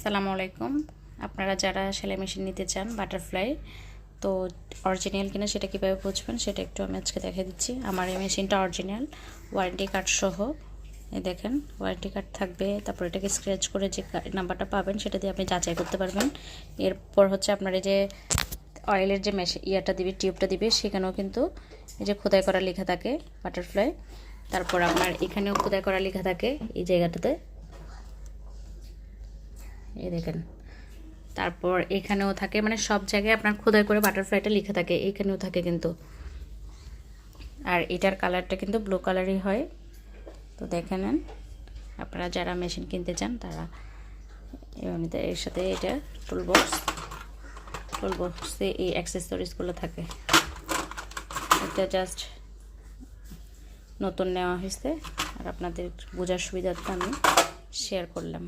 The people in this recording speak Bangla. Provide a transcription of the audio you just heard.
আসসালামু আলাইকুম। আপনারা যারা সেলাই মেশিন নিতে চান বাটারফ্লাই, তো অরিজিনাল কিনা সেটা কীভাবে বুঝবেন সেটা একটু আমি আজকে দেখে দিচ্ছি। আমার এই মেশিনটা অরিজিনাল, ওয়ারেন্টি কার্ড সহ। এই দেখেন, ওয়ারেন্টি কার্ড থাকবে। তারপর এটাকে স্ক্র্যাচ করে যে নাম্বারটা পাবেন সেটা দিয়ে আপনি যাচাই করতে পারবেন। এরপর হচ্ছে আপনার এই যে অয়েলের যে ইয়াটা দিবে, টিউবটা দিবে, সেখানেও কিন্তু এই যে খোদাই করা লেখা থাকে বাটারফ্লাই। তারপর আপনার এখানেও খোদাই করা লেখা থাকে এই জায়গাটাতে, এই দেখেন। তারপর এখানেও থাকে, মানে সব জায়গায় আপনার খোদাই করে বাটারফ্লাইটা লেখা থাকে, এইখানেও থাকে কিন্তু। আর এটার কালারটা কিন্তু ব্লু কালারই হয়। তো দেখে নেন, আপনারা যারা মেশিন কিনতে চান তারা এমনিতে। এর সাথে এটা টুলবক্সে এই অ্যাক্সেসরিজগুলো থাকে। এটা জাস্ট নতুন নেওয়া হয়েছে, আর আপনাদের বোঝার সুবিধার্থে আমি শেয়ার করলাম।